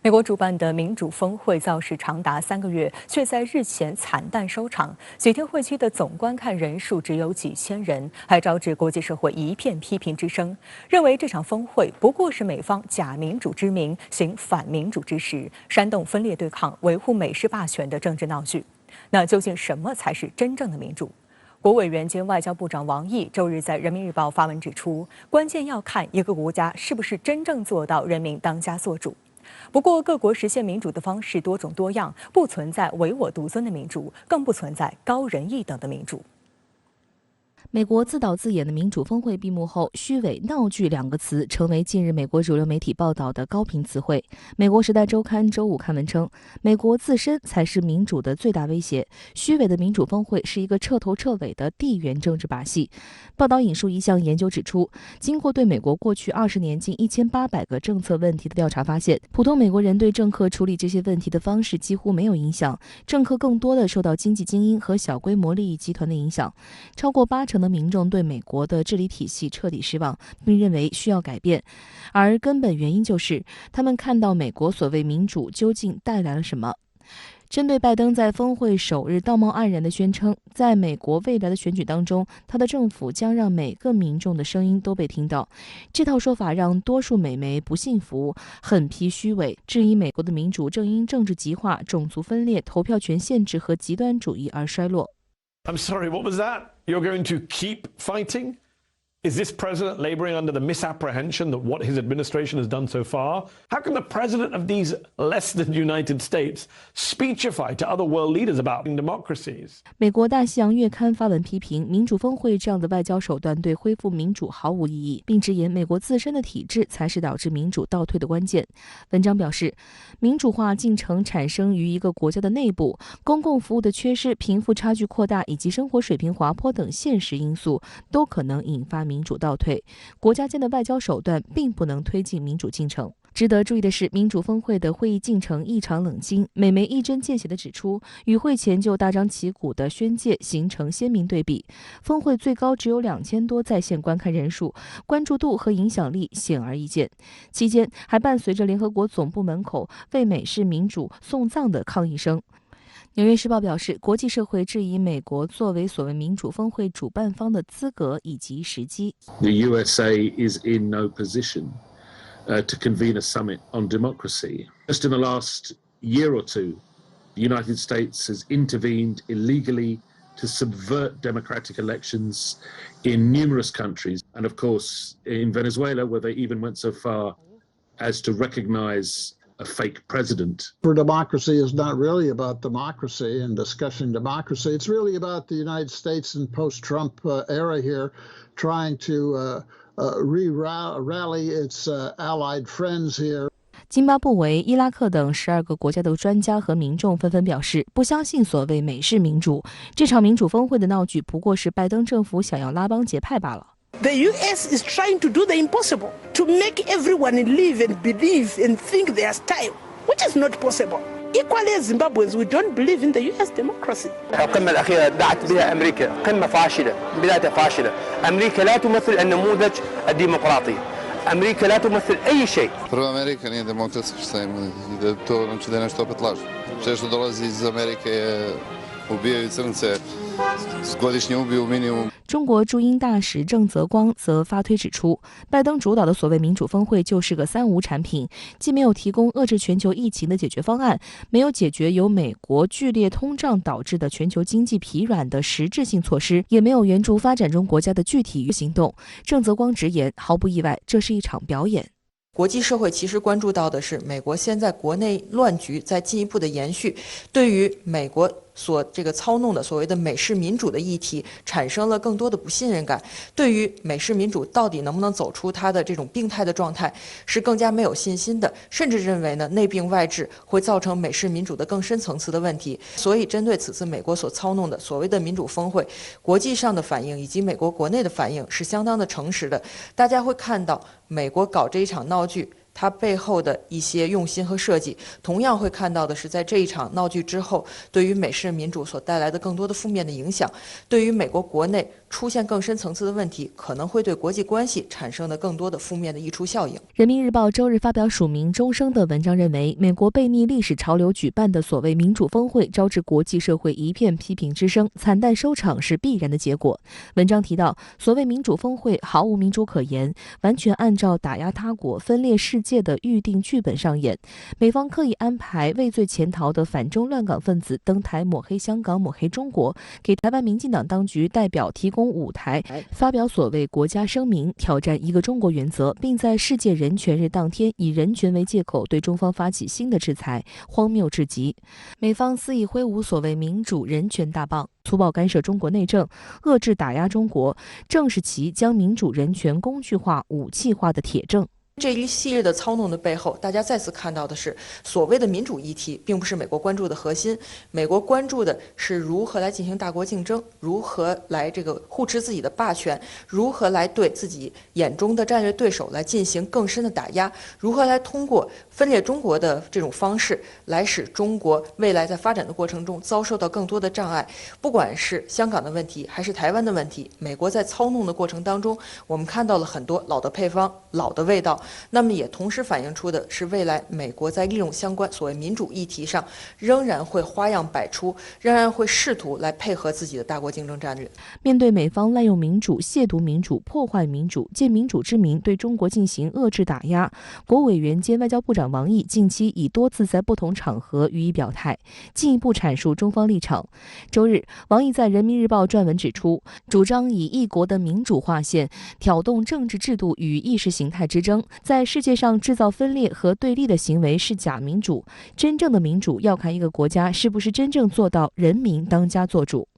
美国主办的民主峰会造势长达3个月，却在日前惨淡收场。几天会期的总观看人数只有几千人，还招致国际社会一片批评之声，认为这场峰会不过是美方假民主之名，行反民主之实，煽动分裂对抗，维护美式霸权的政治闹剧。那究竟什么才是真正的民主？国委员兼外交部长王毅周日在人民日报发文指出，关键要看一个国家是不是真正做到人民当家作主。不过，各国实现民主的方式多种多样，不存在唯我独尊的民主，更不存在高人一等的民主。美国自导自演的民主峰会闭幕后，虚伪、闹剧两个词成为近日美国主流媒体报道的高频词汇。美国时代周刊周五刊文称，美国自身才是民主的最大威胁，虚伪的民主峰会是一个彻头彻尾的地缘政治把戏。报道引述一项研究指出，经过对美国过去20年近1800个政策问题的调查发现，普通美国人对政客处理这些问题的方式几乎没有影响，政客更多的受到经济精英和小规模利益集团的影响。超过80%的民众对美国的治理体系彻底失望，并认为需要改变，而根本原因就是他们看到美国所谓民主究竟带来了什么。针对拜登在峰会首日道貌岸然地宣称，在美国未来的选举当中，他的政府将让每个民众的声音都被听到，这套说法让多数美媒不信服，狠批虚伪，质疑美国的民主正因政治极化、种族分裂、投票权限制和极端主义而衰落。I'm sorry, what was that? You're going to keep fighting? Is this president laboring under the misapprehension that what his administration has done so far? How can the president of these less than United States speechify to other world leaders about democracies? 美国大西洋月刊发文批评民主峰会这样的外交手段对恢复民主毫无意义，并直言美国自身的体制才是导致民主倒退的关键。文章表示，民主化进程产生于一个国家的内部，公共服务的缺失、贫富差距扩大以及生活水平滑坡等现实因素都可能引发民主倒退，国家间的外交手段并不能推进民主进程。值得注意的是，民主峰会的会议进程异常冷清，美媒一针见血地指出，与会前就大张旗鼓的宣介形成鲜明对比。峰会最高只有2000多在线观看人数，关注度和影响力显而易见。期间还伴随着联合国总部门口为美式民主送葬的抗议声。纽约时报表示，国际社会质疑美国作为所谓民主峰会主办方的资格以及时机。The USA is in no position to convene a summit on democracy. Just in the last year or two, the United States has intervened illegally to subvert democratic elections in numerous countries, and of course in Venezuela, where they even went so far as to recognize a fake president. For democracy is not really about democracy and discussing democracy. It's really about the United States in post-Trump era here trying to rally its allied friends here. 津巴布韦、伊拉克等12个国家的专家和民众纷纷表示，不相信所谓美式民主。这场民主峰会的闹剧不过是拜登政府想要拉帮结派罢了。The US is trying to do the impossible, to make everyone live and believe and think their style, which is not possible. Equally as Zimbabweans, we don't believe in the US democracy. القمة الأخيرة دعت بها أمريكا قمة فاشلة، بداية فاشلة. أمريكا لا تمثل النموذج الديمقراطي. أمريكا لا تمثل أي شيء. Prva Amerika nije demokratska, šta ima, to znači da je nešto opet laž. Sve što dolazi iz Amerike ubijaju crnce, godišnje ubiju minimum。中国驻英大使郑泽光则发推指出，拜登主导的所谓民主峰会就是个三无产品，既没有提供遏制全球疫情的解决方案，没有解决由美国剧烈通胀导致的全球经济疲软的实质性措施，也没有援助发展中国家的具体行动。郑泽光直言，毫不意外，这是一场表演。国际社会其实关注到的是，美国现在国内乱局在进一步的延续，对于美国所操弄的所谓的美式民主的议题产生了更多的不信任感，对于美式民主到底能不能走出它的这种病态的状态是更加没有信心的，甚至认为呢内病外治会造成美式民主的更深层次的问题。所以针对此次美国所操弄的所谓的民主峰会，国际上的反应以及美国国内的反应是相当的诚实的。大家会看到美国搞这一场闹剧它背后的一些用心和设计，同样会看到的是，在这一场闹剧之后，对于美式民主所带来的更多的负面的影响，对于美国国内出现更深层次的问题，可能会对国际关系产生的更多的负面的溢出效应。人民日报周日发表署名钟声的文章认为，美国背逆历史潮流举办的所谓民主峰会，招致国际社会一片批评之声，惨淡收场是必然的结果。文章提到，所谓民主峰会毫无民主可言，完全按照打压他国、分裂世界的预定剧本上演。美方刻意安排畏罪潜逃的反中乱港分子登台抹黑香港、抹黑中国，给台湾民进党当局代表提供舞台，发表所谓国家声明，挑战一个中国原则，并在世界人权日当天以人权为借口对中方发起新的制裁，荒谬至极。美方肆意挥舞所谓民主人权大棒，粗暴干涉中国内政，遏制打压中国，正是其将民主人权工具化、武器化的铁证。这一系列的操弄的背后，大家再次看到的是，所谓的民主议题并不是美国关注的核心，美国关注的是如何来进行大国竞争，如何来护持自己的霸权，如何来对自己眼中的战略对手来进行更深的打压，如何来通过分裂中国的这种方式，来使中国未来在发展的过程中遭受到更多的障碍。不管是香港的问题，还是台湾的问题，美国在操弄的过程当中，我们看到了很多老的配方、老的味道。那么也同时反映出的是，未来美国在利用相关所谓民主议题上，仍然会花样百出，仍然会试图来配合自己的大国竞争战略。面对美方滥用民主、亵渎民主、破坏民主，借民主之名对中国进行遏制打压，国委员兼外交部长王毅近期已多次在不同场合予以表态，进一步阐述中方立场。周日，王毅在人民日报撰文指出，主张以一国的民主划线，挑动政治制度与意识形态之争，在世界上制造分裂和对立的行为是假民主。真正的民主要看一个国家是不是真正做到人民当家作主。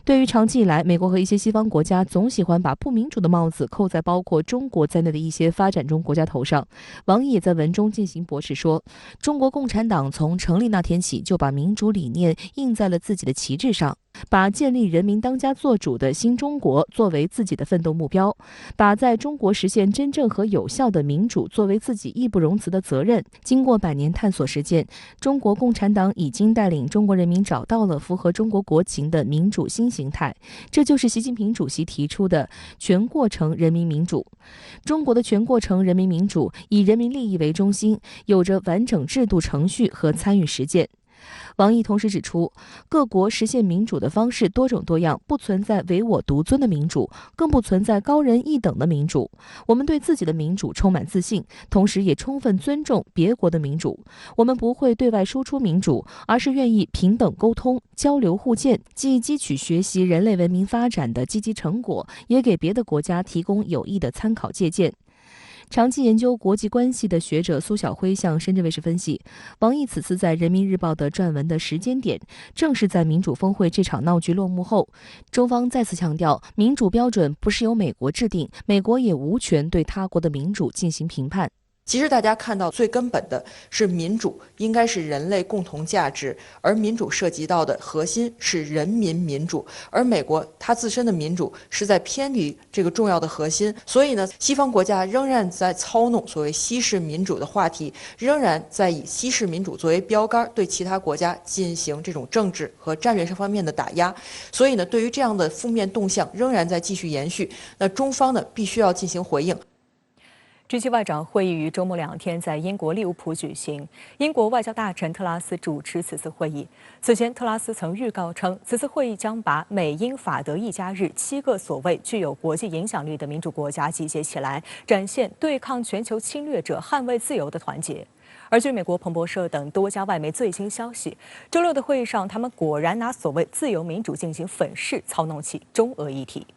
对于长期以来美国和一些西方国家总喜欢把不民主的帽子扣在包括中国在内的一些发展中国家头上，王毅也在文中进行驳斥说，中国共产党从成立那天起就把民主理念印在了自己的旗帜上，把建立人民当家作主的新中国作为自己的奋斗目标，把在中国实现真正和有效的民主作为自己义不容辞的责任。经过100年探索实践，中国共产党已经带领中国人民找到了符合中国国情的民主新形态，这就是习近平主席提出的全过程人民民主。中国的全过程人民民主以人民利益为中心，有着完整制度程序和参与实践。王毅同时指出，各国实现民主的方式多种多样，不存在唯我独尊的民主，更不存在高人一等的民主。我们对自己的民主充满自信，同时也充分尊重别国的民主。我们不会对外输出民主，而是愿意平等沟通、交流互鉴，既汲取学习人类文明发展的积极成果，也给别的国家提供有益的参考借鉴。长期研究国际关系的学者苏晓辉向深圳卫视分析，王毅此次在人民日报的撰文的时间点，正是在民主峰会这场闹剧落幕后。中方再次强调，民主标准不是由美国制定，美国也无权对他国的民主进行评判。其实大家看到最根本的是，民主应该是人类共同价值，而民主涉及到的核心是人民民主，而美国它自身的民主是在偏离这个重要的核心。所以呢，西方国家仍然在操弄所谓西式民主的话题，仍然在以西式民主作为标杆，对其他国家进行这种政治和战略上方面的打压。所以呢，对于这样的负面动向仍然在继续延续，那中方呢必须要进行回应。G7外长会议于周末2天在英国利物浦举行，英国外交大臣特拉斯主持此次会议。此前，特拉斯曾预告称，此次会议将把美、英、法、德、意加日7个所谓具有国际影响力的民主国家集结起来，展现对抗全球侵略者、捍卫自由的团结。而据美国彭博社等多家外媒最新消息，周六的会议上，他们果然拿所谓自由民主进行粉饰，操弄起中俄议题。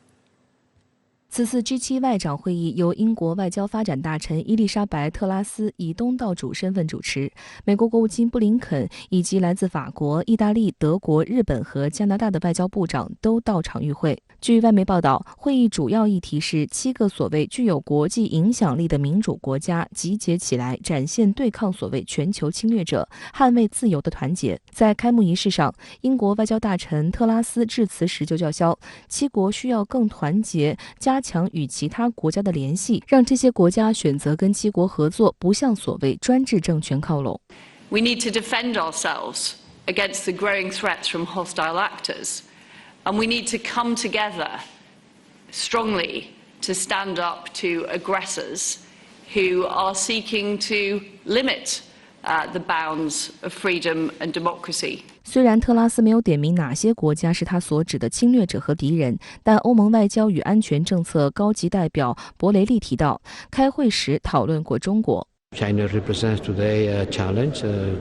此次 G7 外长会议由英国外交发展大臣伊丽莎白·特拉斯以东道主身份主持，美国国务卿布林肯以及来自法国、意大利、德国、日本和加拿大的外交部长都到场与会。据外媒报道，会议主要议题是7个所谓具有国际影响力的民主国家集结起来，展现对抗所谓全球侵略者、捍卫自由的团结。在开幕仪式上，英国外交大臣特拉斯致辞时就叫嚣，7国需要更团结，加强与其他国家的联系，让这些国家选择跟7国合作，不向所谓专制政权靠拢。We need to defend ourselves against the growing threats from hostile actors, and we need to come together strongly to stand up to aggressors who are seeking to limit the bounds of freedom and democracy. 虽然特拉斯没有点名哪些国家是他所指的侵略者和敌人，但欧盟外交与安全政策高级代表博雷利提到，开会时讨论过中国。China represents today a challenge, a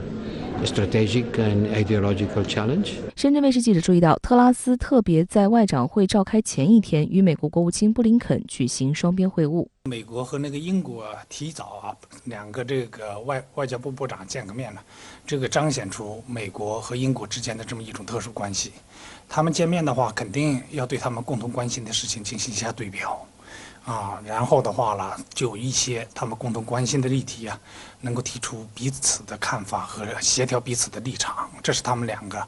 strategic and ideological challenge. 深圳卫视记者注意到，特拉斯特别在外长会召开前一天与美国国务卿布林肯举行双边会晤。美国和那个英国提早两个这个外交部部长见个面了，这个彰显出美国和英国之间的这么一种特殊关系。他们见面的话，肯定要对他们共同关心的事情进行一下对标。然后的话呢，就有一些他们共同关心的议题能够提出彼此的看法和协调彼此的立场，这是他们两个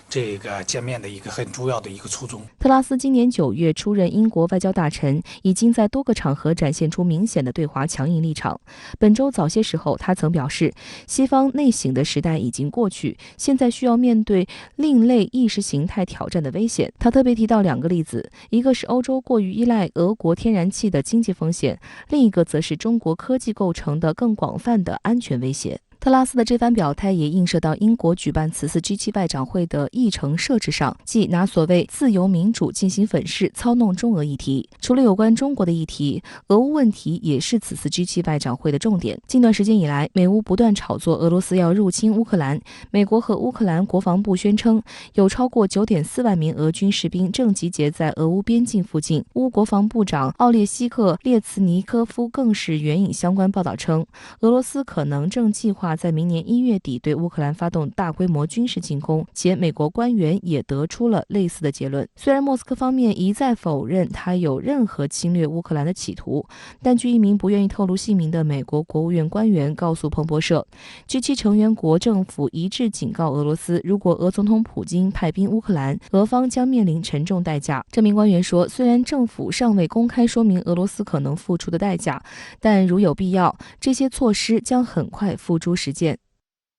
这个见面的一个很主要的一个初衷。特拉斯今年9月出任英国外交大臣，已经在多个场合展现出明显的对华强硬立场。本周早些时候，他曾表示，西方内省的时代已经过去，现在需要面对另类意识形态挑战的危险。他特别提到2个例子，一个是欧洲过于依赖俄国天然气的经济风险，另一个则是中国科技构成的更广泛的安全威胁。特拉斯的这番表态也映射到英国举办此次 G7 外长会的议程设置上，即拿所谓自由民主进行粉饰，操弄中俄议题。除了有关中国的议题，俄乌问题也是此次 G7 外长会的重点。近段时间以来，美乌不断炒作俄罗斯要入侵乌克兰。美国和乌克兰国防部宣称，有超过 9.4万名俄军士兵正集结在俄乌边境附近。乌国防部长奥列西克·列茨尼科夫更是援引相关报道称，俄罗斯可能正计划在明年1月底对乌克兰发动大规模军事进攻，且美国官员也得出了类似的结论。虽然莫斯科方面一再否认他有任何侵略乌克兰的企图，但据一名不愿意透露姓名的美国国务院官员告诉彭博社， G7 成员国政府一致警告俄罗斯，如果俄总统普京派兵乌克兰，俄方将面临沉重代价。这名官员说，虽然政府尚未公开说明俄罗斯可能付出的代价，但如有必要，这些措施将很快付诸实践。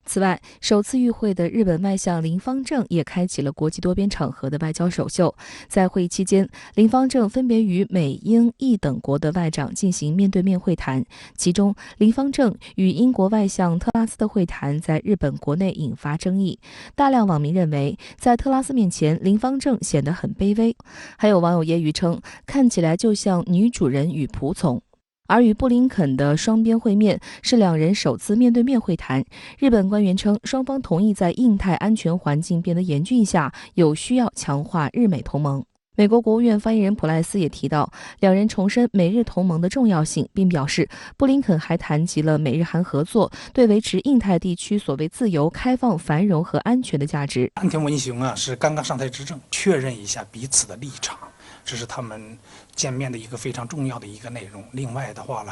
此外，首次与会的日本外相林芳正也开启了国际多边场合的外交首秀。在会议期间，林芳正分别与美、英、意等国的外长进行面对面会谈，其中林芳正与英国外相特拉斯的会谈在日本国内引发争议。大量网民认为，在特拉斯面前，林芳正显得很卑微。还有网友揶揄称，看起来就像女主人与仆从。而与布林肯的双边会面是两人首次面对面会谈。日本官员称，双方同意在印太安全环境变得严峻下，有需要强化日美同盟。美国国务院发言人普赖斯也提到，两人重申美日同盟的重要性，并表示，布林肯还谈及了美日韩合作对维持印太地区所谓自由、开放、繁荣和安全的价值。岸田文雄是刚刚上台执政，确认一下彼此的立场，这是他们见面的一个非常重要的一个内容。另外的话呢，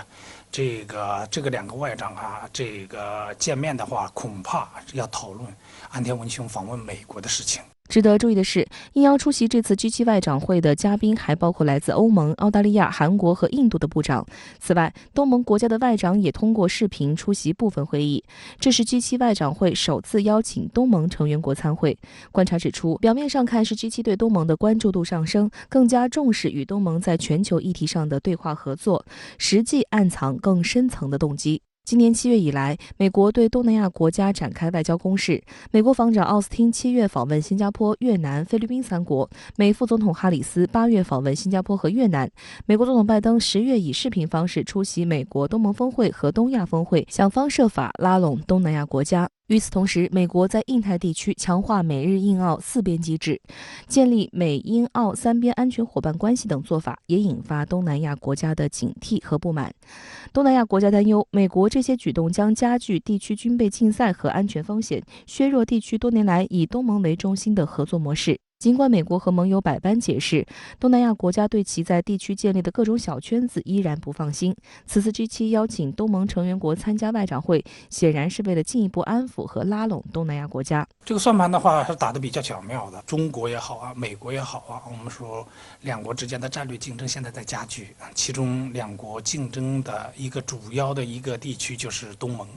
这个两个外长这个见面的话，恐怕要讨论岸田文雄访问美国的事情。值得注意的是，应邀出席这次 G7 外长会的嘉宾还包括来自欧盟、澳大利亚、韩国和印度的部长。此外，东盟国家的外长也通过视频出席部分会议。这是 G7 外长会首次邀请东盟成员国参会。观察指出，表面上看是 G7 对东盟的关注度上升，更加重视与东盟在全球议题上的对话合作，实际暗藏更深层的动机。今年7月以来，美国对东南亚国家展开外交攻势。美国防长奥斯汀7月访问新加坡、越南、菲律宾3国，美副总统哈里斯8月访问新加坡和越南。美国总统拜登10月以视频方式出席美国东盟峰会和东亚峰会，想方设法拉拢东南亚国家。与此同时，美国在印太地区强化美日印澳4边机制，建立美英澳3边安全伙伴关系等做法，也引发东南亚国家的警惕和不满。东南亚国家担忧，美国这些举动将加剧地区军备竞赛和安全风险，削弱地区多年来以东盟为中心的合作模式。尽管美国和盟友百般解释，东南亚国家对其在地区建立的各种小圈子依然不放心。此次 G7 邀请东盟成员国参加外长会，显然是为了进一步安抚和拉拢东南亚国家。这个算盘的话是打得比较巧妙的，中国也好美国也好我们说两国之间的战略竞争现在在加剧，其中两国竞争的一个主要的一个地区就是东盟。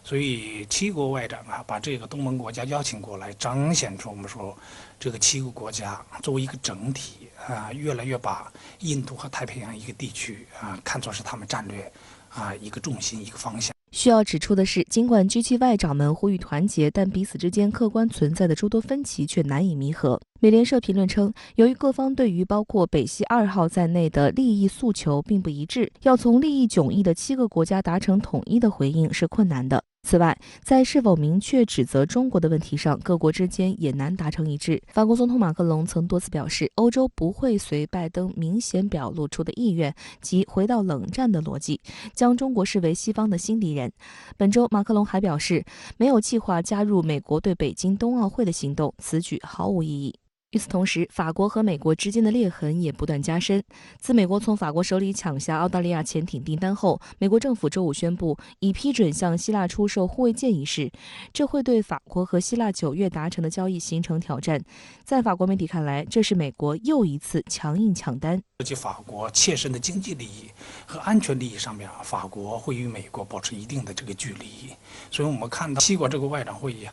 所以7国外长啊，把这个东盟国家邀请过来，彰显出我们说这个7个国家作为一个整体啊，越来越把印度和太平洋一个地区啊看作是他们战略啊一个重心一个方向。需要指出的是，尽管G7外长们呼吁团结，但彼此之间客观存在的诸多分歧却难以弥合。美联社评论称，由于各方对于包括北溪2号在内的利益诉求并不一致，要从利益迥异的7个国家达成统一的回应是困难的。此外，在是否明确指责中国的问题上，各国之间也难达成一致。法国总统马克龙曾多次表示，欧洲不会随拜登明显表露出的意愿及回到冷战的逻辑，将中国视为西方的新敌人。本周，马克龙还表示，没有计划加入美国对北京冬奥会的行动，此举毫无意义。与此同时，法国和美国之间的裂痕也不断加深。自美国从法国手里抢下澳大利亚潜艇订单后，美国政府周五宣布已批准向希腊出售护卫舰一事，这会对法国和希腊9月达成的交易形成挑战。在法国媒体看来，这是美国又一次强硬抢单。涉及法国切身的经济利益和安全利益上面，法国会与美国保持一定的这个距离。所以我们看到7国这个外长会议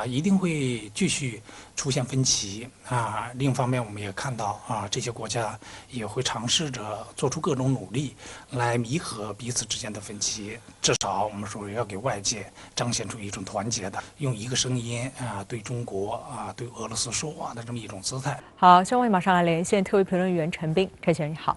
一定会继续出现分歧另一方面，我们也看到这些国家也会尝试着做出各种努力来弥合彼此之间的分歧。至少我们说要给外界彰显出一种团结的，用一个声音对中国对俄罗斯说话的这么一种姿态。好，稍后马上来连线特约评论员陈斌，陈先生好。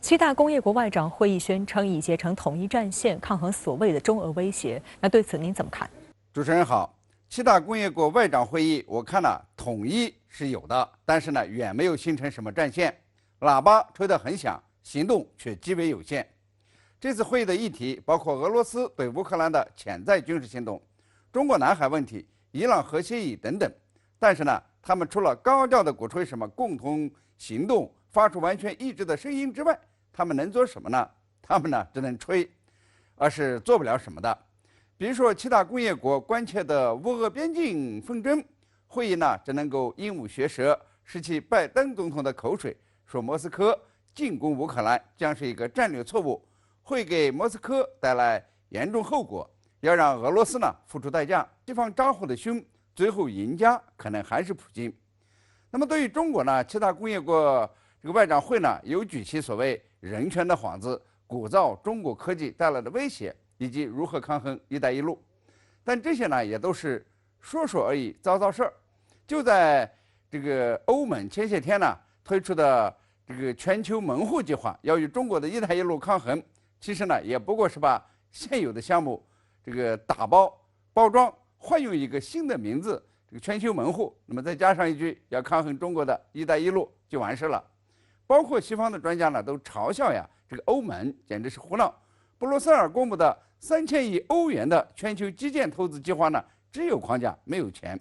7大工业国外长会议宣称已结成统一战线，抗衡所谓的中俄威胁。那对此您怎么看？主持人好，7大工业国外长会议，我看呢统一是有的，但是呢远没有形成什么战线，喇叭吹得很响，行动却极为有限。这次会议的议题包括俄罗斯对乌克兰的潜在军事行动、中国南海问题、伊朗核协议等等，但是呢，他们除了高调的鼓吹什么共同行动、发出完全一致的声音之外，他们能做什么呢？他们呢只能吹，而是做不了什么的。比如说7大工业国关切的乌俄边境纷争，会议呢只能够鹦鹉学舌，拾起拜登总统的口水，说莫斯科进攻乌克兰将是一个战略错误，会给莫斯科带来严重后果，要让俄罗斯呢付出代价。西方招呼的凶，最后赢家可能还是普京。那么对于中国呢，7大工业国这个外长会呢，有举起所谓人权的幌子，鼓噪中国科技带来的威胁，以及如何抗衡“一带一路”。但这些呢，也都是说说而已，糟糟事儿。就在这个欧盟前些天呢推出的这个全球门户计划，要与中国的“一带一路”抗衡，其实呢，也不过是把现有的项目这个打包包装，换用一个新的名字，这个全球门户，那么再加上一句要抗衡中国的“一带一路”就完事了。包括西方的专家呢，都嘲笑呀，这个欧盟简直是胡闹。布鲁塞尔公布的3000亿欧元的全球基建投资计划呢，只有框架没有钱。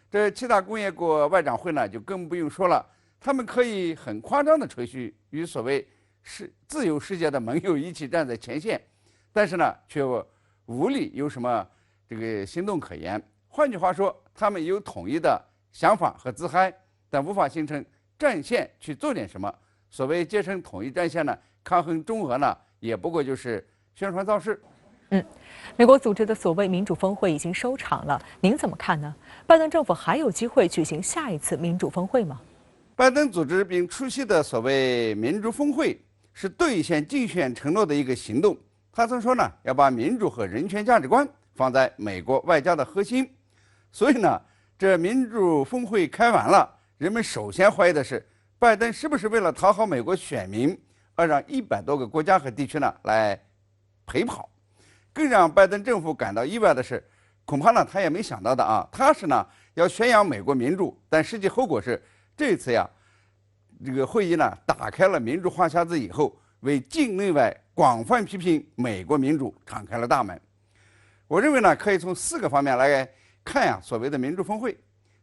这7大工业国外长会呢，就更不用说了，他们可以很夸张的吹嘘与所谓自由世界的盟友一起站在前线，但是呢，却无力有什么这个行动可言。换句话说，他们有统一的想法和自嗨，但无法形成战线去做点什么。所谓结成统一战线呢，抗衡中俄呢，也不过就是宣传造势。美国组织的所谓民主峰会已经收场了，您怎么看呢？拜登政府还有机会举行下一次民主峰会吗？拜登组织并出席的所谓民主峰会，是兑现竞选承诺的一个行动。他曾说呢，要把民主和人权价值观放在美国外交的核心。所以呢，这民主峰会开完了，人们首先怀疑的是，拜登是不是为了讨好美国选民，而让100多个国家和地区呢来陪跑。更让拜登政府感到意外的是，恐怕呢他也没想到的他是呢要宣扬美国民主，但实际后果是这次呀，这个会议呢打开了民主话匣子以后，为境内外广泛批评美国民主敞开了大门。我认为呢，可以从4个方面来看呀，所谓的民主峰会。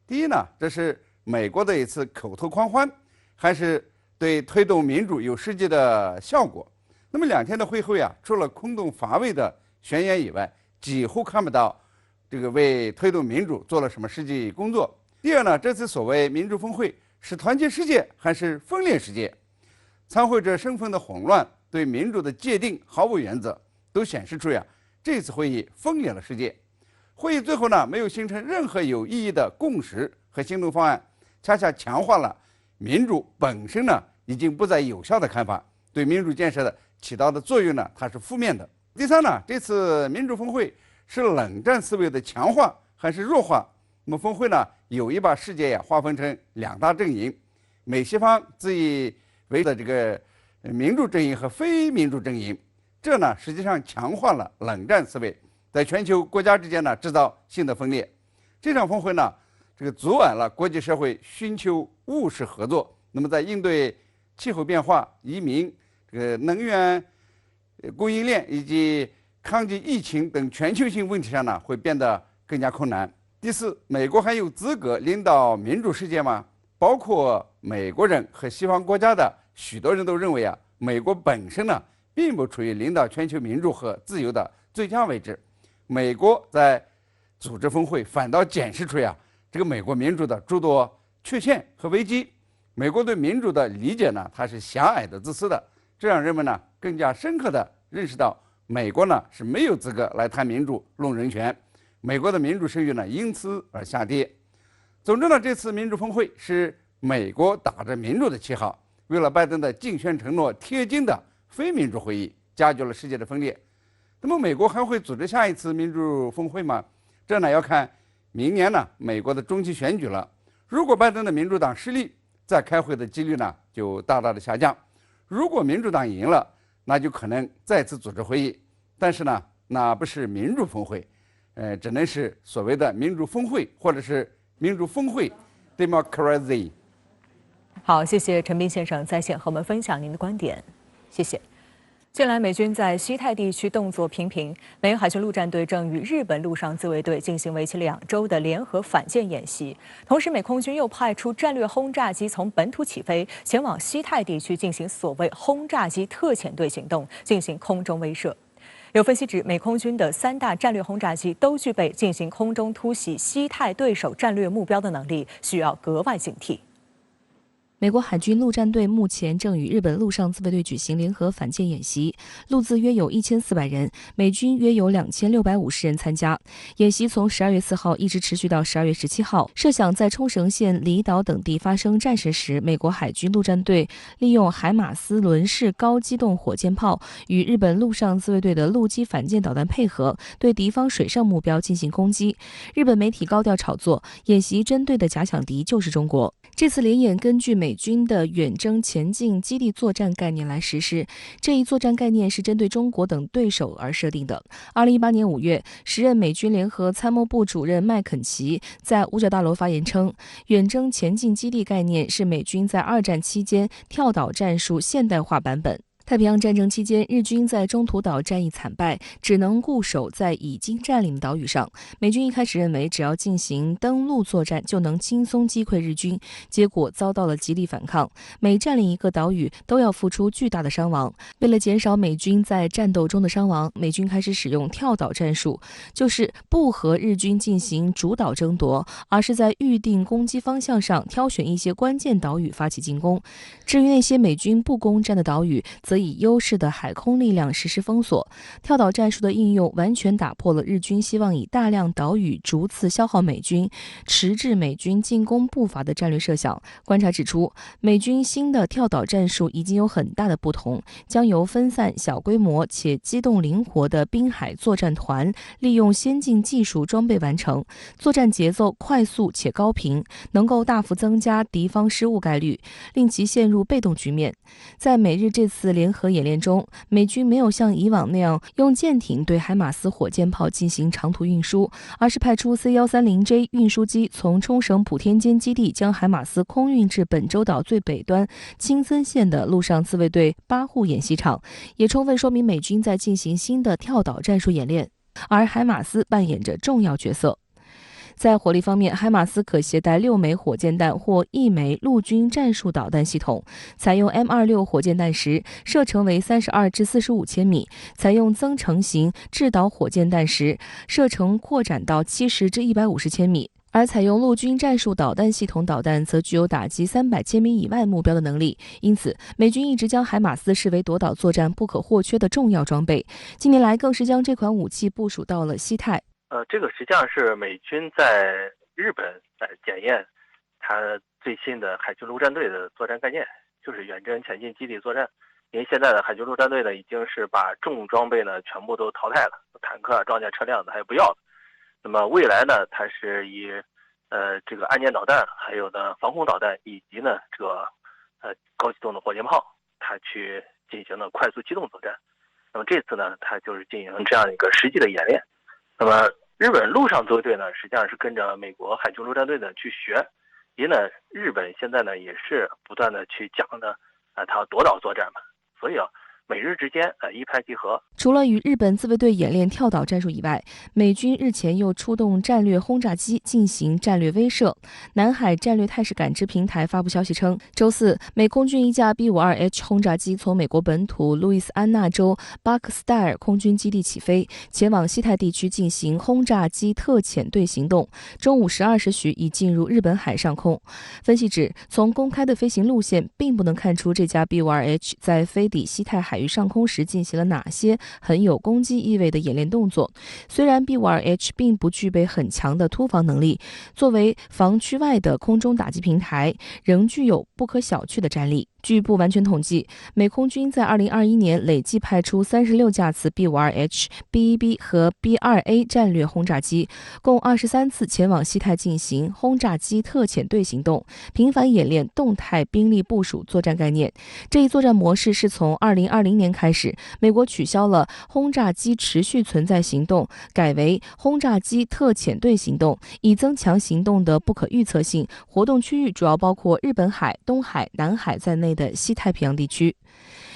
第一呢，这是美国的一次口头狂欢，还是对推动民主有实际的效果。那么2天的会后呀，除了空洞乏味的宣言以外，几乎看不到这个为推动民主做了什么实际工作。第二呢，这次所谓民主峰会是团结世界还是分裂世界？参会者身份的混乱，对民主的界定毫无原则，都显示出呀，这次会议风靡了世界。会议最后呢，没有形成任何有意义的共识和行动方案，恰恰强化了民主本身呢已经不再有效的看法，对民主建设的起到的作用呢，它是负面的。第三呢，这次民主峰会是冷战思维的强化还是弱化？那么峰会呢，有意把世界呀划分成2大阵营，美西方自以为的这个民主阵营和非民主阵营，这呢实际上强化了冷战思维，在全球国家之间呢制造新的分裂。这场峰会呢，这个阻碍了国际社会寻求务实合作。那么在应对气候变化、移民、这个能源供应链以及抗击疫情等全球性问题上呢，会变得更加困难。第四，美国还有资格领导民主世界吗？包括美国人和西方国家的许多人都认为啊，美国本身呢，并不处于领导全球民主和自由的最佳位置。美国在组织峰会反倒检视出这个美国民主的诸多缺陷和危机。美国对民主的理解呢，它是狭隘的、自私的，这让人们呢更加深刻地认识到，美国呢是没有资格来谈民主、论人权。美国的民主声誉呢因此而下跌。总之呢，这次民主峰会是美国打着民主的旗号，为了拜登的竞选承诺贴金的非民主会议，加剧了世界的分裂。那么美国还会组织下一次民主峰会吗？这呢要看明年呢美国的中期选举了。如果拜登的民主党失利，再开会的几率呢就大大的下降；如果民主党赢了，那就可能再次组织会议。但是呢，那不是民主峰会，只能是所谓的民主峰会或者是民主峰会 （democracy）。好，谢谢陈斌先生在线和我们分享您的观点，谢谢。近来，美军在西太地区动作频频，美国海军陆战队正与日本陆上自卫队进行为期2周的联合反舰演习。同时，美空军又派出战略轰炸机从本土起飞，前往西太地区进行所谓轰炸机特遣队行动，进行空中威慑。有分析指，美空军的3大战略轰炸机都具备进行空中突袭西太对手战略目标的能力，需要格外警惕。美国海军陆战队目前正与日本陆上自卫队举行联合反舰演习，陆自约有1400人，美军约有2650人参加。演习从12月4号一直持续到12月17号。设想在冲绳县离岛等地发生战事时，美国海军陆战队利用海马斯轮式高机动火箭炮与日本陆上自卫队的陆基反舰导弹配合，对敌方水上目标进行攻击。日本媒体高调炒作，演习针对的假想敌就是中国。这次联演根据美军的远征前进基地作战概念来实施，这一作战概念是针对中国等对手而设定的。2018年5月，时任美军联合参谋部主任麦肯齐在五角大楼发言称，远征前进基地概念是美军在2战期间跳岛战术现代化版本。太平洋战争期间，日军在中途岛战役惨败，只能固守在已经占领的岛屿上。美军一开始认为只要进行登陆作战就能轻松击溃日军，结果遭到了极力反抗。每占领一个岛屿都要付出巨大的伤亡。为了减少美军在战斗中的伤亡，美军开始使用跳岛战术，就是不和日军进行主岛争夺，而是在预定攻击方向上挑选一些关键岛屿发起进攻。至于那些美军不攻占的岛屿，则以优势的海空力量实施封锁。跳岛战术的应用完全打破了日军希望以大量岛屿逐次消耗美军，迟滞美军进攻步伐的战略设想。观察指出，美军新的跳岛战术已经有很大的不同，将由分散、小规模且机动灵活的滨海作战团利用先进技术装备完成，作战节奏快速且高频，能够大幅增加敌方失误概率，令其陷入被动局面。在美日这次联合演练中，美军没有像以往那样用舰艇对海马斯火箭炮进行长途运输，而是派出 C-130J 运输机从冲绳普天间基地将海马斯空运至本州岛最北端青森县的陆上自卫队八户演习场，也充分说明美军在进行新的跳岛战术演练，而海马斯扮演着重要角色。在火力方面，海马斯可携带6枚火箭弹或1枚陆军战术导弹系统，采用 M26 火箭弹时，射程为32至45千米；采用增程型制导火箭弹时，射程扩展到70至150千米。而采用陆军战术导弹系统导弹则具有打击300千米以外目标的能力，因此美军一直将海马斯视为夺岛作战不可或缺的重要装备。近年来更是将这款武器部署到了西太。这个实际上是美军在日本检验它最新的海军陆战队的作战概念，就是远征前进基地作战。因为现在的海军陆战队呢，已经是把重装备呢全部都淘汰了，坦克、装甲车辆的还不要了。那么未来呢，它是以这个岸舰导弹，还有呢防空导弹，以及呢这个高机动的火箭炮，它去进行了快速机动作战。那么这次呢，它就是进行这样一个实际的演练。那么日本陆上自卫队呢，实际上是跟着美国海军陆战队呢去学，因为呢日本现在呢也是不断的去讲呢它要夺岛作战嘛，所以美日之间一拍即合。除了与日本自卫队演练跳岛战术以外，美军日前又出动战略轰炸机进行战略威慑。南海战略态势感知平台发布消息称，周四，美空军一架 B-52H 轰炸机从美国本土路易斯安那州巴克斯戴尔空军基地起飞，前往西太地区进行轰炸机特遣队行动。中午12时许已进入日本海上空。分析指，从公开的飞行路线并不能看出这架 B-52H 在飞抵西太海域上空时进行了哪些很有攻击意味的演练动作。虽然 B-52H 并不具备很强的突防能力，作为防区外的空中打击平台，仍具有不可小觑的战力。据不完全统计，美空军在2021年累计派出36架次 B-52H、B-1B 和 B-2A 战略轰炸机，共23次前往西太进行轰炸机特遣队行动，频繁演练动态兵力部署作战概念。这一作战模式是从2020年开始，美国取消了轰炸机持续存在行动，改为轰炸机特遣队行动，以增强行动的不可预测性。活动区域主要包括日本海、东海、南海在内的西太平洋地区。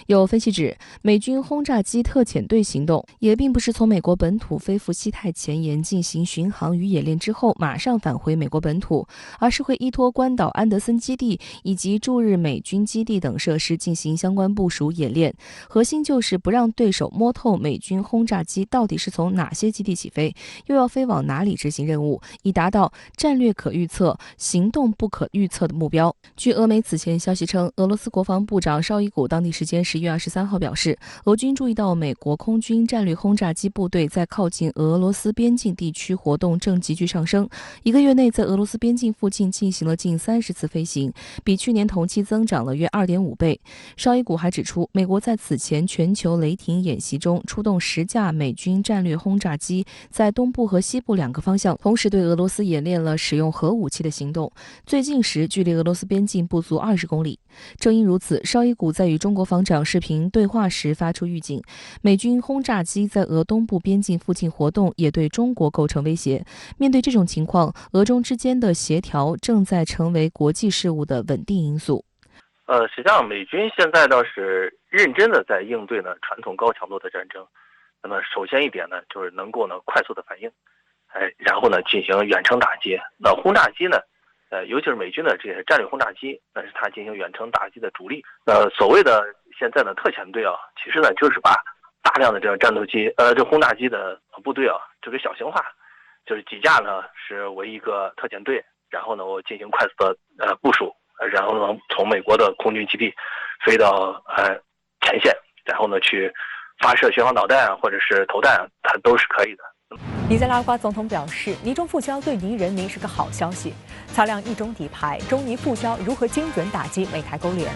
有分析指，美军轰炸机特遣队行动也并不是从美国本土飞赴西太前沿进行巡航与演练之后马上返回美国本土，而是会依托关岛安德森基地以及驻日美军基地等设施进行相关部署演练。核心就是不让对手摸透美军轰炸机到底是从哪些基地起飞，又要飞往哪里执行任务，以达到战略可预测、行动不可预测的目标。据俄媒此前消息称，俄罗斯国防部长绍伊古当地时间11月23号表示，俄军注意到美国空军战略轰炸机部队在靠近俄罗斯边境地区活动正急剧上升，1个月内在俄罗斯边境附近进行了近30次飞行，比去年同期增长了约 2.5 倍。绍伊古还指出，美国在此前全球雷霆演习中出动10架美军战略轰炸机，在东部和西部2个方向同时对俄罗斯演练了使用核武器的行动，最近时距离俄罗斯边境不足20公里。正因如此，绍伊古在与中国防长视频对话时发出预警，美军轰炸机在俄东部边境附近活动也对中国构成威胁。面对这种情况，俄中之间的协调正在成为国际事务的稳定因素。实际上美军现在倒是认真的在应对呢传统高强度的战争。那么首先一点呢，就是能够呢快速的反应，然后呢进行远程打击。那轰炸机呢，尤其是美军的这些战略轰炸机，那是它进行远程打击的主力。所谓的现在的特遣队其实呢就是把大量的这种战斗机，这轰炸机的部队这个小型化，就是几架呢是为一个特遣队，然后呢我进行快速的部署，然后呢从美国的空军基地飞到前线，然后呢去发射巡航导弹或者是投弹，它都是可以的。尼加拉瓜总统表示，尼中复交对尼人民是个好消息。擦亮一中底牌，中尼复交如何精准打击美台勾连？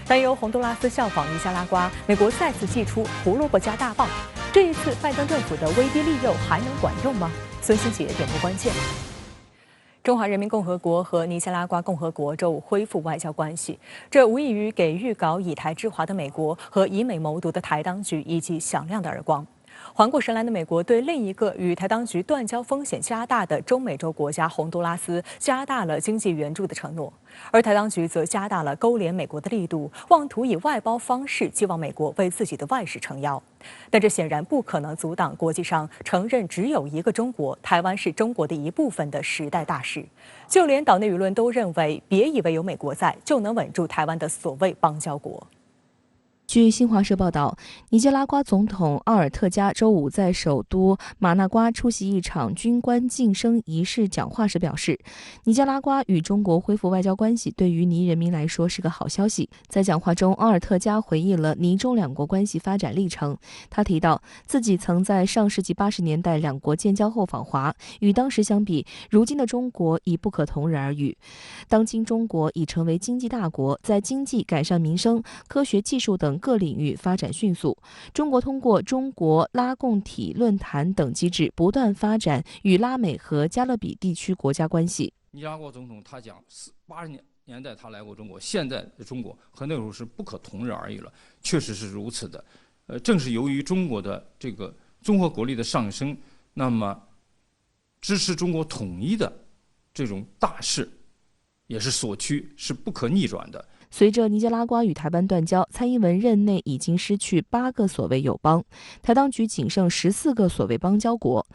但由洪都拉斯效仿尼加拉瓜，美国再次祭出胡萝卜加大棒。这一次，拜登政府的威逼利诱还能管用吗？孙欣杰点播关键。中华人民共和国和尼加拉瓜共和国周五恢复外交关系，这无异于给预搞以台制华的美国和以美谋独的台当局一记响亮的耳光。环顾神来的美国对另一个与台当局断交风险加大的中美洲国家洪都拉斯加大了经济援助的承诺，而台当局则加大了勾连美国的力度，妄图以外包方式寄望美国为自己的外事撑腰。但这显然不可能阻挡国际上承认只有一个中国，台湾是中国的一部分的时代大势。就连岛内舆论都认为，别以为有美国在就能稳住台湾的所谓邦交国。据新华社报道，尼加拉瓜总统奥尔特加周五在首都马纳瓜出席一场军官晋升仪式讲话时表示，尼加拉瓜与中国恢复外交关系对于尼人民来说是个好消息。在讲话中，奥尔特加回忆了尼中两国关系发展历程。他提到，自己曾在上世纪80年代两国建交后访华，与当时相比，如今的中国已不可同日而语。当今中国已成为经济大国，在经济、改善民生、科学技术等各领域发展迅速。中国通过中国拉共体论坛等机制，不断发展与拉美和加勒比地区国家关系。尼加拉瓜总统他讲80年代他来过中国，现在的中国和那时候是不可同日而语了，确实是如此的。正是由于中国的这个综合国力的上升，那么支持中国统一的这种大势也是所趋，是不可逆转的。随着尼加拉瓜与台湾断交，蔡英文任内已经失去8个所谓友邦，台当局仅剩14个所谓邦交国。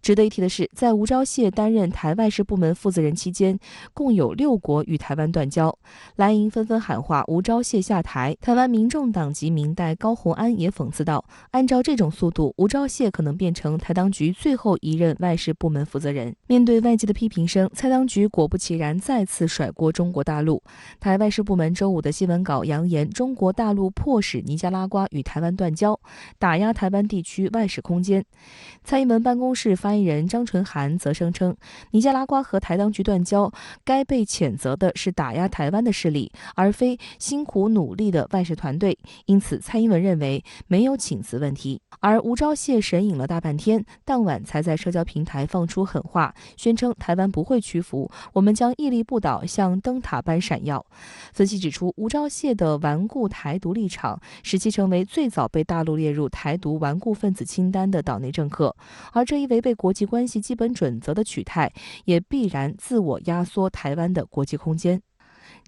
值得一提的是，在吴钊燮担任台外事部门负责人期间，共有6国与台湾断交。蓝营纷纷喊话吴钊燮下台，台湾民众党籍民代高虹安也讽刺道：“按照这种速度，吴钊燮可能变成台当局最后一任外事部门负责人。”面对外界的批评声，蔡当局果不其然再次甩锅中国大陆。台外事部门周五的新闻稿扬言，中国大陆迫使尼加拉瓜与台湾断交，打压台湾地区外事空间。蔡英文办公室发言人张纯涵则声称，尼加拉瓜和台当局断交，该被谴责的是打压台湾的势力，而非辛苦努力的外事团队。因此，蔡英文认为没有请辞问题。而吴钊燮神隐了大半天，当晚才在社交平台放出狠话，宣称台湾不会屈服，我们将屹立不倒，像灯塔般闪耀。分析指出，吴钊燮的顽固台独立场，使其成为最早被大陆列入台独顽固分子清单的岛内政客，而这一违背国际关系基本准则的取态，也必然自我压缩台湾的国际空间。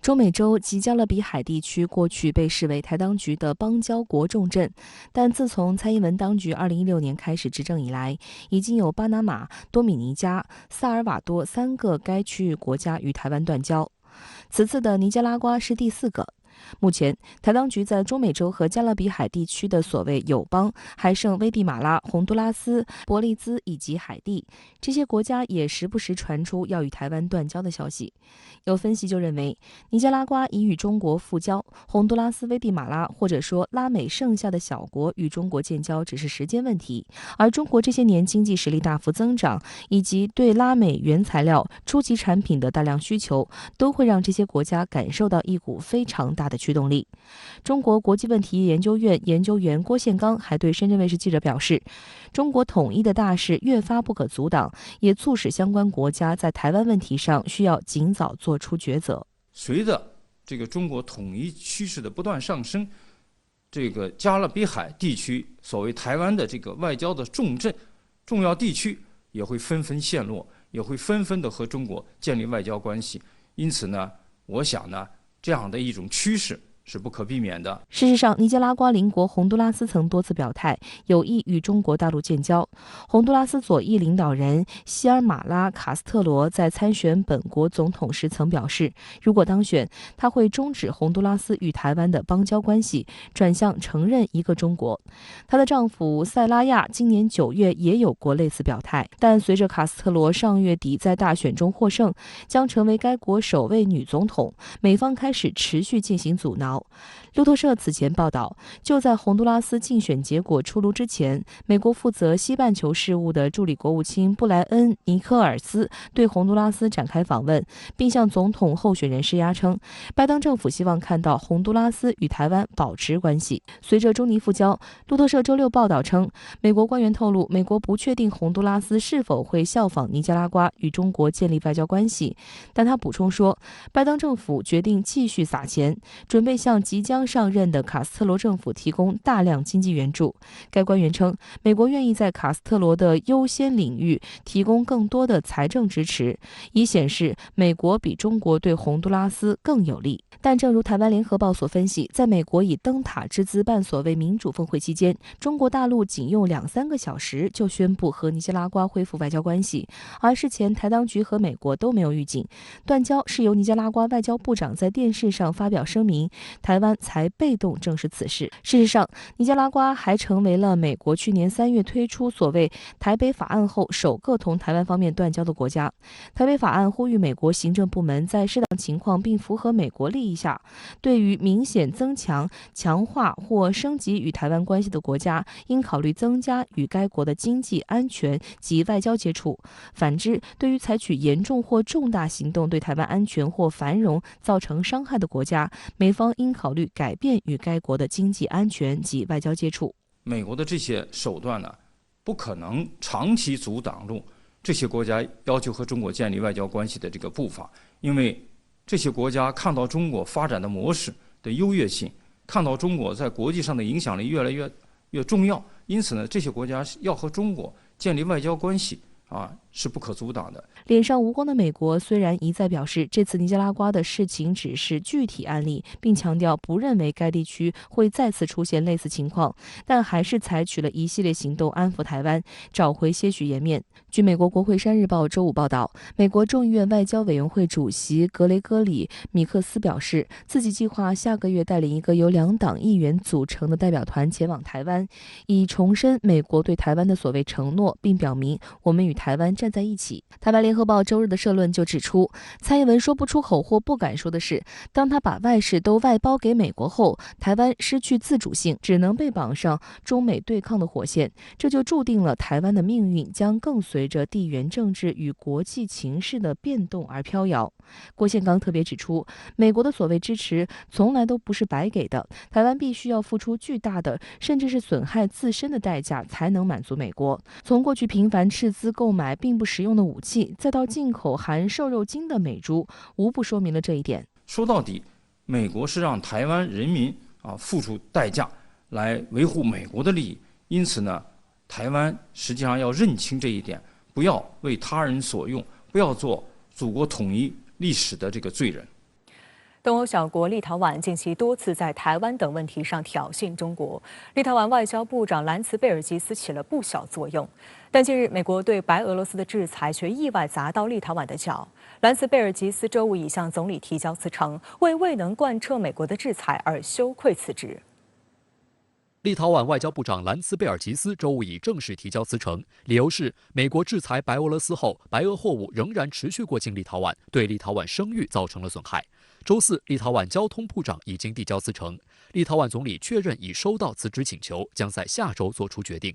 中美洲及加勒比海地区过去被视为台当局的邦交国重镇，但自从蔡英文当局2016年开始执政以来，已经有巴拿马、多米尼加、萨尔瓦多3个该区域国家与台湾断交。此次的尼加拉瓜是第4个。目前，台当局在中美洲和加勒比海地区的所谓友邦还剩危地马拉、洪都拉斯、伯利兹以及海地，这些国家也时不时传出要与台湾断交的消息。有分析就认为，尼加拉瓜已与中国复交，洪都拉斯、危地马拉或者说拉美剩下的小国与中国建交只是时间问题。而中国这些年经济实力大幅增长，以及对拉美原材料、初级产品的大量需求，都会让这些国家感受到一股非常大的驱动力。中国国际问题研究院研究员郭宪刚还对深圳卫视记者表示，中国统一的大势越发不可阻挡，也促使相关国家在台湾问题上需要尽早做出抉择。随着这个中国统一趋势的不断上升，这个加勒比海地区所谓台湾的这个外交的重镇、重要地区也会纷纷陷落，也会纷纷的和中国建立外交关系。因此呢，我想呢，这样的一种趋势是不可避免的。事实上，尼加拉瓜邻国洪都拉斯曾多次表态有意与中国大陆建交。洪都拉斯左翼领导人希尔马拉·卡斯特罗在参选本国总统时曾表示，如果当选，他会终止洪都拉斯与台湾的邦交关系，转向承认一个中国。她的丈夫塞拉亚今年9月也有过类似表态，但随着卡斯特罗上月底在大选中获胜，将成为该国首位女总统，美方开始持续进行阻挠。路透社此前报道，就在洪都拉斯竞选结果出炉之前，美国负责西半球事务的助理国务卿布莱恩·尼科尔斯对洪都拉斯展开访问，并向总统候选人施压称，拜登政府希望看到洪都拉斯与台湾保持关系。随着中尼复交，路透社周6报道称，美国官员透露，美国不确定洪都拉斯是否会效仿尼加拉瓜与中国建立外交关系，但他补充说，拜登政府决定继续撒钱，准备向即将上任的卡斯特罗政府提供大量经济援助。该官员称，美国愿意在卡斯特罗的优先领域提供更多的财政支持，以显示美国比中国对洪都拉斯更有利。但正如台湾联合报所分析，在美国以灯塔之姿办所谓民主峰会期间，中国大陆仅用2-3个小时就宣布和尼加拉瓜恢复外交关系，而事前台当局和美国都没有预警。断交是由尼加拉瓜外交部长在电视上发表声明，台湾才被动正视此事。事实上，尼加拉瓜还成为了美国去年3月推出所谓台北法案后首个同台湾方面断交的国家。台北法案呼吁美国行政部门在适当情况并符合美国利益下，对于明显增强、强化或升级与台湾关系的国家，应考虑增加与该国的经济、安全及外交接触。反之，对于采取严重或重大行动对台湾安全或繁荣造成伤害的国家，美方应考虑改变与该国的经济、安全及外交接触。美国的这些手段呢，不可能长期阻挡住这些国家要求和中国建立外交关系的这个步伐，因为这些国家看到中国发展的模式的优越性，看到中国在国际上的影响力越来越重要，因此呢，这些国家要和中国建立外交关系是不可阻挡的。脸上无光的美国虽然一再表示这次尼加拉瓜的事情只是具体案例，并强调不认为该地区会再次出现类似情况，但还是采取了一系列行动安抚台湾，找回些许颜面。据美国国会山日报周五报道，美国众议院外交委员会主席格雷戈里·米克斯表示，自己计划下个月带领一个由2党议员组成的代表团前往台湾，以重申美国对台湾的所谓承诺，并表明我们与台湾站在一起。台湾联合报周日的社论就指出，蔡英文说不出口或不敢说的是，当他把外事都外包给美国后，台湾失去自主性，只能被绑上中美对抗的火线，这就注定了台湾的命运将更随着地缘政治与国际情势的变动而飘摇。郭宪刚特别指出，美国的所谓支持从来都不是白给的，台湾必须要付出巨大的，甚至是损害自身的代价，才能满足美国。从过去频繁斥资购买并不实用的武器，再到进口含瘦肉精的美猪，无不说明了这一点。说到底，美国是让台湾人民付出代价来维护美国的利益，因此呢，台湾实际上要认清这一点，不要为他人所用，不要做祖国统一历史的这个罪人。东欧小国立陶宛近期多次在台湾等问题上挑衅中国，立陶宛外交部长兰茨贝尔吉斯起了不小作用。但近日，美国对白俄罗斯的制裁却意外砸到立陶宛的脚。兰茨贝尔吉斯周五已向总理提交辞呈，为未能贯彻美国的制裁而羞愧辞职。立陶宛外交部长兰茨贝尔吉斯周五已正式提交辞呈，理由是美国制裁白俄罗斯后，白俄货物仍然持续过境立陶宛，对立陶宛声誉造成了损害。周四，立陶宛交通部长已经递交辞呈，立陶宛总理确认已收到辞职请求，将在下周做出决定。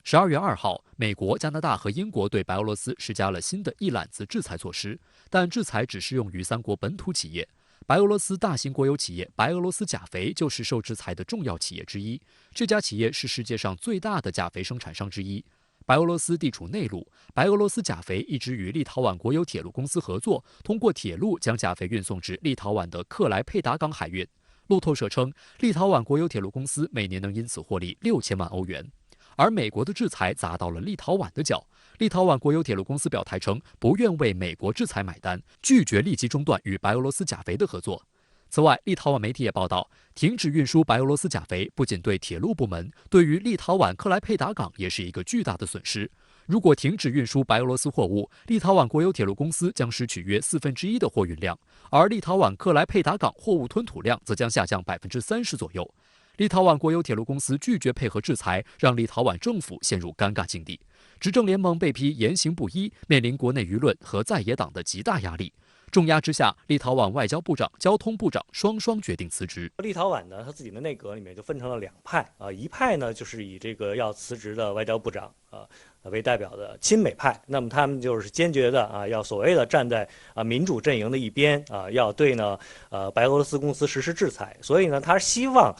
12月2号，美国、加拿大和英国对白俄罗斯施加了新的一揽子制裁措施，但制裁只适用于3国本土企业。白俄罗斯大型国有企业白俄罗斯钾肥就是受制裁的重要企业之一，这家企业是世界上最大的钾肥生产商之一。白俄罗斯地处内陆，白俄罗斯钾肥一直与立陶宛国有铁路公司合作，通过铁路将钾肥运送至立陶宛的克莱佩达港海运。路透社称，立陶宛国有铁路公司每年能因此获利6000万欧元。而美国的制裁砸到了立陶宛的脚，立陶宛国有铁路公司表态称，不愿为美国制裁买单，拒绝立即中断与白俄罗斯钾肥的合作。此外，立陶宛媒体也报道，停止运输白俄罗斯钾肥不仅对铁路部门，对于立陶宛克莱佩达港也是一个巨大的损失。如果停止运输白俄罗斯货物，立陶宛国有铁路公司将失去约1/4的货运量，而立陶宛克莱佩达港货物吞吐量则将下降30%左右。立陶宛国有铁路公司拒绝配合制裁，让立陶宛政府陷入尴尬境地。执政联盟被批言行不一，面临国内舆论和在野党的极大压力。重压之下，立陶宛外交部长、交通部长双决定辞职。立陶宛呢，他自己的内阁里面就分成了2派啊，一派呢就是以这个要辞职的外交部长为代表的亲美派，那么他们就是坚决的要所谓的站在民主阵营的一边要对呢白俄罗斯公司实施制裁，所以呢他希望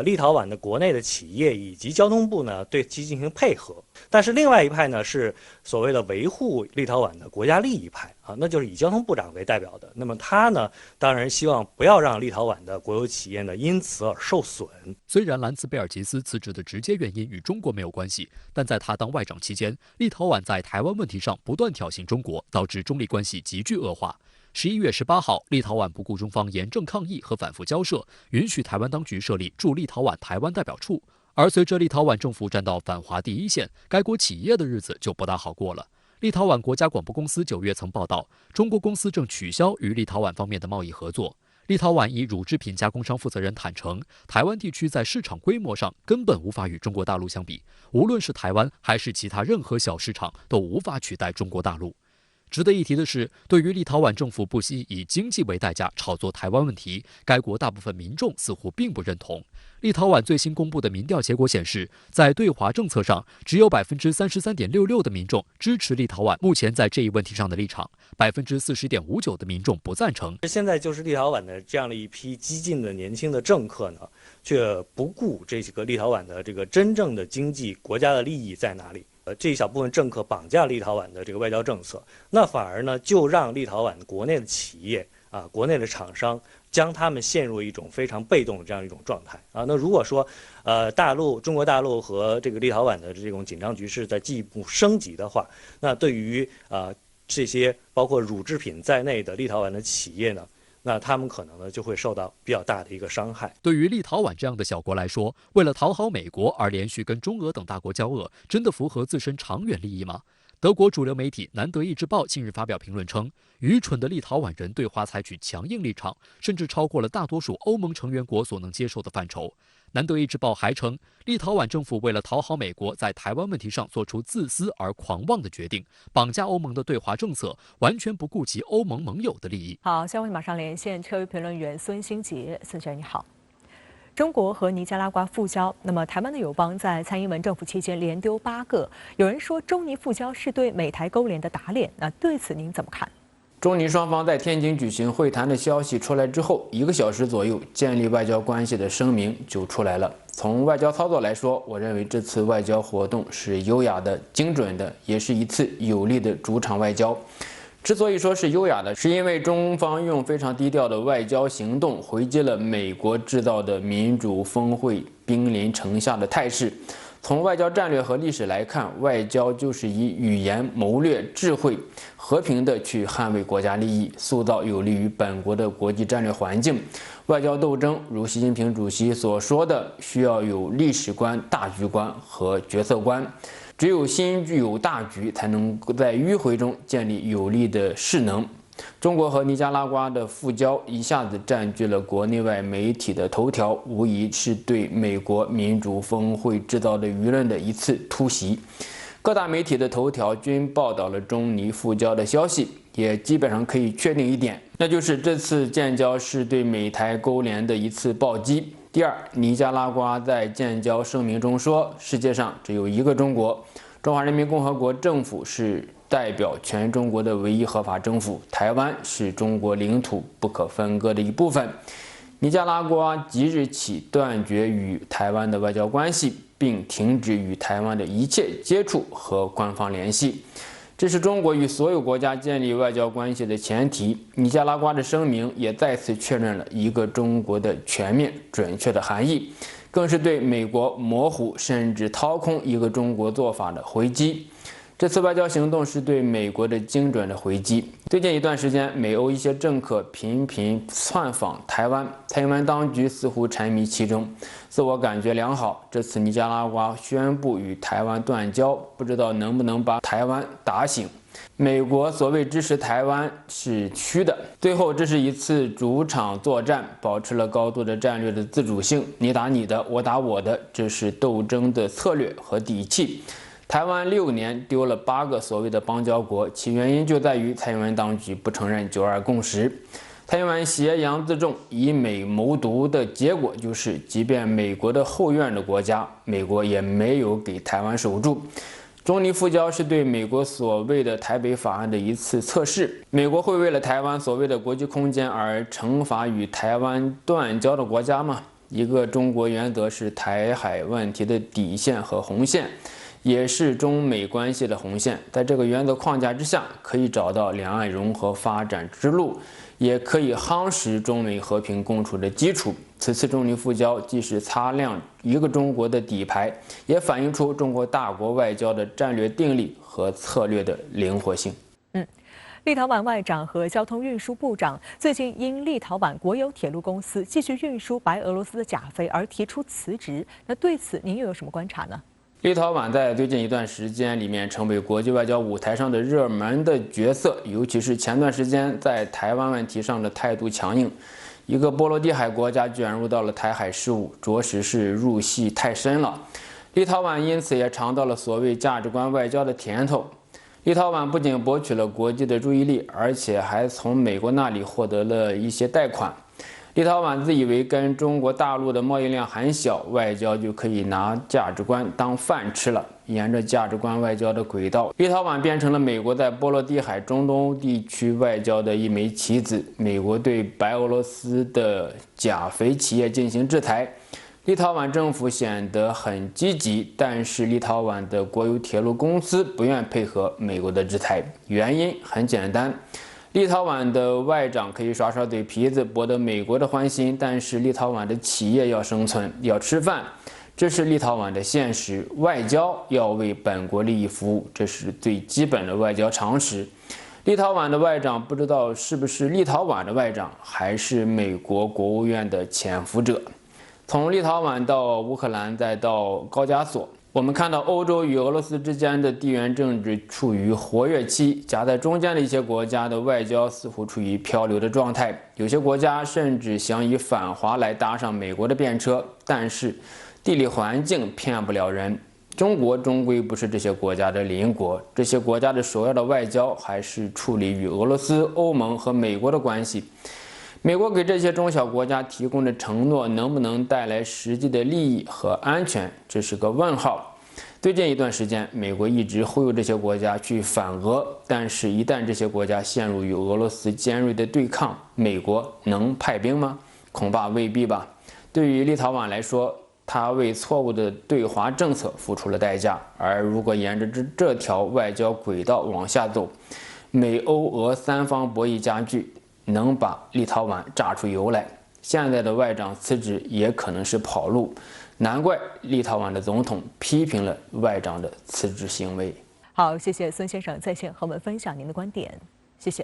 立陶宛的国内的企业以及交通部呢对其进行配合。但是另外一派呢是所谓的维护立陶宛的国家利益派那就是以交通部长为代表的。那么他呢当然希望不要让立陶宛的国有企业呢因此而受损。虽然兰茨贝尔吉斯辞职的直接原因与中国没有关系，但在他当外长期间，立陶宛在台湾问题上不断挑衅中国，导致中立关系急剧恶化。11月18号，立陶宛不顾中方严正抗议和反复交涉，允许台湾当局设立驻立陶宛台湾代表处。而随着立陶宛政府站到反华第一线，该国企业的日子就不大好过了。立陶宛国家广播公司9月曾报道，中国公司正取消与立陶宛方面的贸易合作。立陶宛一乳制品加工商负责人坦诚，台湾地区在市场规模上根本无法与中国大陆相比，无论是台湾还是其他任何小市场，都无法取代中国大陆。值得一提的是，对于立陶宛政府不惜以经济为代价炒作台湾问题，该国大部分民众似乎并不认同。立陶宛最新公布的民调结果显示，在对华政策上，只有33.66%的民众支持立陶宛目前在这一问题上的立场，40.59%的民众不赞成。现在就是立陶宛的这样的一批激进的年轻的政客呢，却不顾这个立陶宛的这个真正的经济国家的利益在哪里。这一小部分政客绑架立陶宛的这个外交政策，那反而呢就让立陶宛国内的企业国内的厂商将他们陷入一种非常被动的这样一种状态那如果说中国大陆和这个立陶宛的这种紧张局势在进一步升级的话，那对于这些包括乳制品在内的立陶宛的企业呢，那他们可能呢就会受到比较大的一个伤害。对于立陶宛这样的小国来说，为了讨好美国而连续跟中俄等大国交恶，真的符合自身长远利益吗？德国主流媒体《南德意志报》近日发表评论称，愚蠢的立陶宛人对华采取强硬立场，甚至超过了大多数欧盟成员国所能接受的范畴。南德意志报还称，立陶宛政府为了讨好美国，在台湾问题上做出自私而狂妄的决定，绑架欧盟的对华政策，完全不顾及欧盟盟友的利益。好，下面马上连线车余评论员孙兴杰，孙先生你好。中国和尼加拉瓜复交，那么台湾的友邦在蔡英文政府期间连丢8个，有人说中尼复交是对美台勾连的打脸，那对此您怎么看？中尼双方在天津举行会谈的消息出来之后，1个小时左右，建立外交关系的声明就出来了。从外交操作来说，我认为这次外交活动是优雅的、精准的，也是一次有力的主场外交。之所以说是优雅的，是因为中方用非常低调的外交行动回击了美国制造的民主峰会兵临城下的态势。从外交战略和历史来看，外交就是以语言、谋略、智慧，和平的去捍卫国家利益，塑造有利于本国的国际战略环境。外交斗争，如习近平主席所说的，需要有历史观、大局观和决策观。只有心具有大局，才能在迂回中建立有力的势能。中国和尼加拉瓜的复交一下子占据了国内外媒体的头条，无疑是对美国民主峰会制造的舆论的一次突袭。各大媒体的头条均报道了中尼复交的消息，也基本上可以确定一点，那就是这次建交是对美台勾连的一次暴击。第二，尼加拉瓜在建交声明中说，世界上只有一个中国，中华人民共和国政府是代表全中国的唯一合法政府，台湾是中国领土不可分割的一部分。尼加拉瓜即日起断绝与台湾的外交关系，并停止与台湾的一切接触和官方联系。这是中国与所有国家建立外交关系的前提。尼加拉瓜的声明也再次确认了一个中国的全面准确的含义，更是对美国模糊甚至掏空一个中国做法的回击。这次外交行动是对美国的精准的回击。最近一段时间，美欧一些政客频频窜访台湾，台湾当局似乎沉迷其中，自我感觉良好。这次尼加拉瓜宣布与台湾断交，不知道能不能把台湾打醒。美国所谓支持台湾是虚的。最后，这是一次主场作战，保持了高度的战略的自主性，你打你的，我打我的，这是斗争的策略和底气。台湾6年丢了8个所谓的邦交国，其原因就在于蔡英文当局不承认9·2共识。蔡英文挟洋自重，以美谋独的结果就是，即便美国的后院的国家，美国也没有给台湾守住。中尼复交是对美国所谓的台北法案的一次测试，美国会为了台湾所谓的国际空间而惩罚与台湾断交的国家吗？一个中国原则是台海问题的底线和红线，也是中美关系的红线。在这个原则框架之下，可以找到两岸融合发展之路，也可以夯实中美和平共处的基础。此次中尼复交既是擦亮一个中国的底牌，也反映出中国大国外交的战略定力和策略的灵活性。立陶宛外长和交通运输部长最近因立陶宛国有铁路公司继续运输白俄罗斯的钾肥而提出辞职。那对此您又有什么观察呢？立陶宛在最近一段时间里面成为国际外交舞台上的热门的角色，尤其是前段时间在台湾问题上的态度强硬。一个波罗的海国家卷入到了台海事务，着实是入戏太深了。立陶宛因此也尝到了所谓价值观外交的甜头。立陶宛不仅博取了国际的注意力，而且还从美国那里获得了一些贷款。立陶宛自以为跟中国大陆的贸易量很小，外交就可以拿价值观当饭吃了。沿着价值观外交的轨道，立陶宛变成了美国在波罗的海中东地区外交的一枚棋子。美国对白俄罗斯的钾肥企业进行制裁，立陶宛政府显得很积极，但是立陶宛的国有铁路公司不愿配合美国的制裁，原因很简单。立陶宛的外长可以耍耍嘴皮子，博得美国的欢心，但是立陶宛的企业要生存，要吃饭，这是立陶宛的现实。外交要为本国利益服务，这是最基本的外交常识。立陶宛的外长不知道是不是立陶宛的外长，还是美国国务院的潜伏者。从立陶宛到乌克兰，再到高加索，我们看到欧洲与俄罗斯之间的地缘政治处于活跃期，夹在中间的一些国家的外交似乎处于漂流的状态，有些国家甚至想以反华来搭上美国的便车，但是地理环境骗不了人。中国终归不是这些国家的邻国，这些国家的首要的外交还是处理与俄罗斯、欧盟和美国的关系。美国给这些中小国家提供的承诺能不能带来实际的利益和安全，这是个问号。最近一段时间，美国一直忽悠这些国家去反俄，但是一旦这些国家陷入与俄罗斯尖锐的对抗，美国能派兵吗？恐怕未必吧。对于立陶宛来说，他为错误的对华政策付出了代价，而如果沿着这条外交轨道往下走，美欧俄三方博弈加剧，能把立陶宛炸出油来。现在的外长辞职也可能是跑路，难怪立陶宛的总统批评了外长的辞职行为。好，谢谢孙先生在线和我们分享您的观点，谢谢。